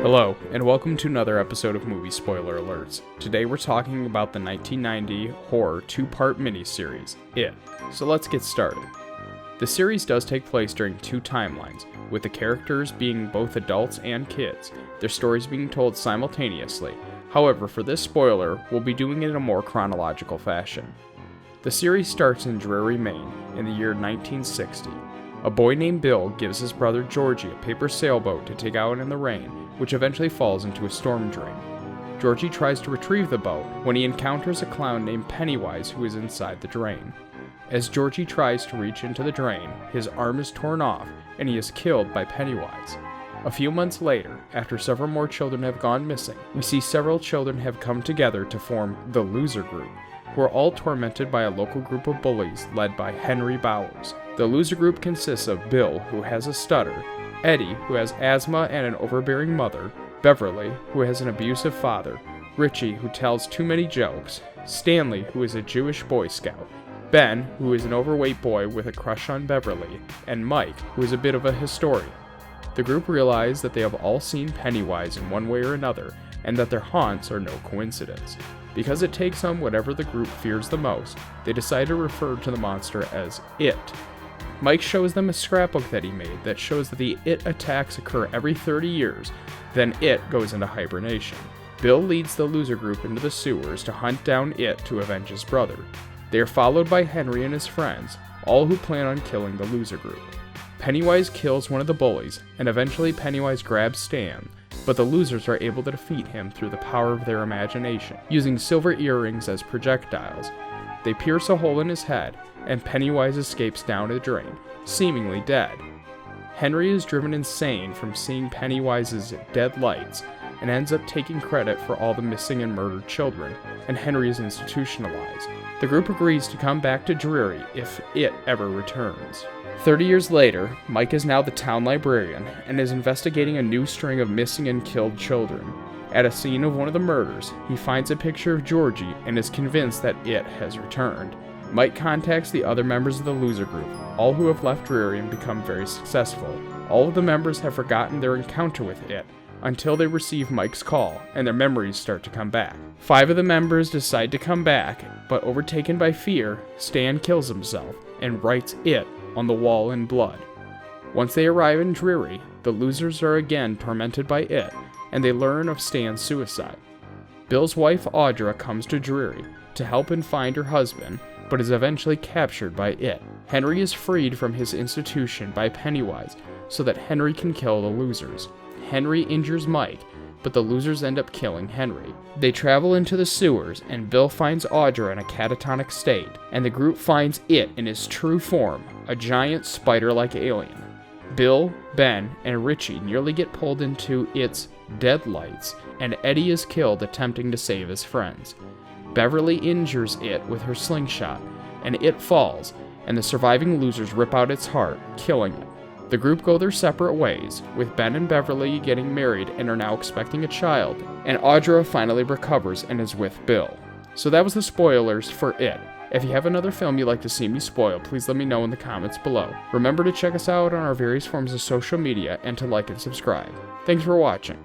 Hello, and welcome to another episode of Movie Spoiler Alerts. Today we're talking about the 1990 horror two-part miniseries, It. So let's get started. The series does take place during two timelines, with the characters being both adults and kids, their stories being told simultaneously. However, for this spoiler, we'll be doing it in a more chronological fashion. The series starts in Drury, Maine, in the year 1960. A boy named Bill gives his brother Georgie a paper sailboat to take out in the rain, which eventually falls into a storm drain. Georgie tries to retrieve the boat when he encounters a clown named Pennywise who is inside the drain. As Georgie tries to reach into the drain, his arm is torn off and he is killed by Pennywise. A few months later, after several more children have gone missing, we see several children have come together to form the Loser Group, who are all tormented by a local group of bullies led by Henry Bowers. The Loser Group consists of Bill, who has a stutter, Eddie, who has asthma and an overbearing mother, Beverly, who has an abusive father, Richie, who tells too many jokes, Stanley, who is a Jewish Boy Scout, Ben, who is an overweight boy with a crush on Beverly, and Mike, who is a bit of a historian. The group realize that they have all seen Pennywise in one way or another, and that their haunts are no coincidence. Because it takes on whatever the group fears the most, they decide to refer to the monster as It. Mike shows them a scrapbook that he made that shows that the It attacks occur every 30 years, then It goes into hibernation. Bill leads the Loser Group into the sewers to hunt down It to avenge his brother. They are followed by Henry and his friends, all who plan on killing the Loser Group. Pennywise kills one of the bullies, and eventually Pennywise grabs Stan, but the losers are able to defeat him through the power of their imagination, using silver earrings as projectiles. They pierce a hole in his head, and Pennywise escapes down a drain, seemingly dead. Henry is driven insane from seeing Pennywise's dead lights, and ends up taking credit for all the missing and murdered children, and Henry is institutionalized. The group agrees to come back to Drury if It ever returns. 30 years later, Mike is now the town librarian, and is investigating a new string of missing and killed children. At a scene of one of the murders, he finds a picture of Georgie and is convinced that It has returned. Mike contacts the other members of the Loser Group, all who have left Drury and become very successful. All of the members have forgotten their encounter with It, until they receive Mike's call, and their memories start to come back. 5 of the members decide to come back, but overtaken by fear, Stan kills himself, and writes It on the wall in blood. Once they arrive in Drury, the losers are again tormented by It, and they learn of Stan's suicide. Bill's wife Audra comes to Drury to help and find her husband, but is eventually captured by It. Henry is freed from his institution by Pennywise so that Henry can kill the losers. Henry injures Mike, but the losers end up killing Henry. They travel into the sewers, and Bill finds Audra in a catatonic state, and the group finds It in his true form, a giant spider-like alien. Bill, Ben, and Richie nearly get pulled into It's deadlights, and Eddie is killed attempting to save his friends. Beverly injures It with her slingshot, and It falls, and the surviving losers rip out its heart, killing it. The group go their separate ways, with Ben and Beverly getting married and are now expecting a child, and Audra finally recovers and is with Bill. So that was the spoilers for It. If you have another film you'd like to see me spoil, please let me know in the comments below. Remember to check us out on our various forms of social media and to like and subscribe. Thanks for watching.